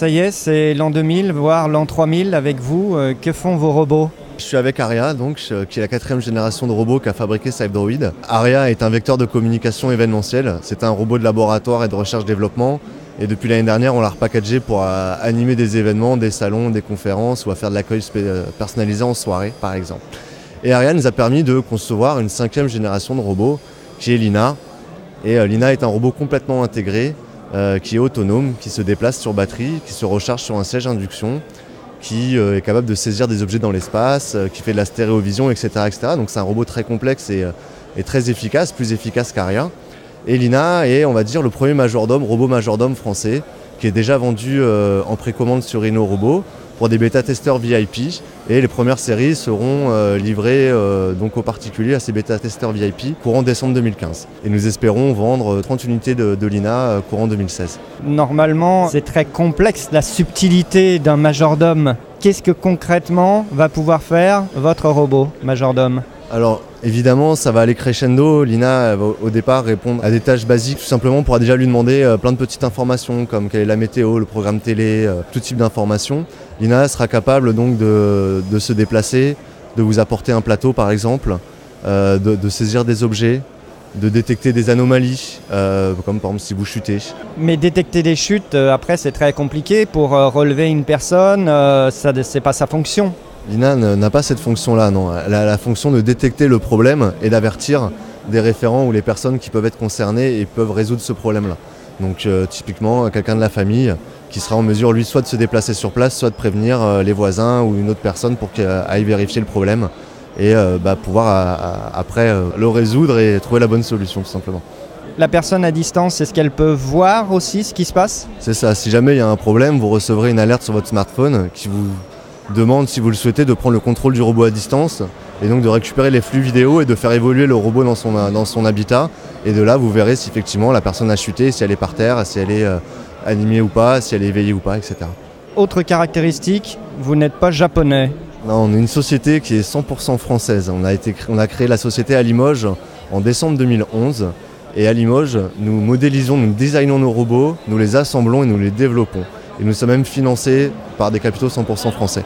ça y est, c'est l'an 2000, voire l'an 3000 avec vous. Que font vos robots ? Je suis avec Aria, donc, qui est la 4e génération de robots qu'a fabriqué CyberDroid. Aria est un vecteur de communication événementielle. C'est un robot de laboratoire et de recherche-développement. Et depuis l'année dernière, on l'a repackagé pour animer des événements, des salons, des conférences ou à faire de l'accueil personnalisé en soirée, par exemple. Et Aria nous a permis de concevoir une 5e génération de robots, qui est Lina. Et Lina est un robot complètement intégré, qui est autonome, qui se déplace sur batterie, qui se recharge sur un siège induction, qui est capable de saisir des objets dans l'espace, qui fait de la stéréovision, etc. etc. Donc c'est un robot très complexe et très efficace, plus efficace qu'Aria. Et Lina est, on va dire, le premier robot majordome français, qui est déjà vendu en précommande sur InnoRobot pour des bêta-testeurs VIP. Et les premières séries seront livrées donc aux particuliers à ces bêta-testeurs VIP courant décembre 2015. Et nous espérons vendre 30 unités de Lina courant 2016. Normalement, c'est très complexe, la subtilité d'un majordome. Qu'est-ce que concrètement va pouvoir faire votre robot majordome ? Alors évidemment ça va aller crescendo, Lina va au départ répondre à des tâches basiques, tout simplement on pourra déjà lui demander plein de petites informations comme quelle est la météo, le programme télé, tout type d'informations. Lina sera capable donc de se déplacer, de vous apporter un plateau par exemple, de saisir des objets, de détecter des anomalies, comme par exemple si vous chutez. Mais détecter des chutes, après c'est très compliqué pour relever une personne, c'est pas sa fonction. Lina n'a pas cette fonction-là, non. Elle a la fonction de détecter le problème et d'avertir des référents ou les personnes qui peuvent être concernées et peuvent résoudre ce problème-là. Donc typiquement, quelqu'un de la famille qui sera en mesure, lui, soit de se déplacer sur place, soit de prévenir les voisins ou une autre personne pour qu'elle aille vérifier le problème et pouvoir après le résoudre et trouver la bonne solution, tout simplement. La personne à distance, est-ce qu'elle peut voir aussi ce qui se passe ? C'est ça. Si jamais il y a un problème, vous recevrez une alerte sur votre smartphone qui vous demande, si vous le souhaitez, de prendre le contrôle du robot à distance et donc de récupérer les flux vidéo et de faire évoluer le robot dans son habitat. Et de là, vous verrez si effectivement la personne a chuté, si elle est par terre, si elle est animée ou pas, si elle est éveillée ou pas, etc. Autre caractéristique, vous n'êtes pas japonais. Non, on est une société qui est 100% française. On a créé la société à Limoges en décembre 2011. Et à Limoges, nous modélisons, nous designons nos robots, nous les assemblons et nous les développons. Et nous sommes même financés par des capitaux 100% français.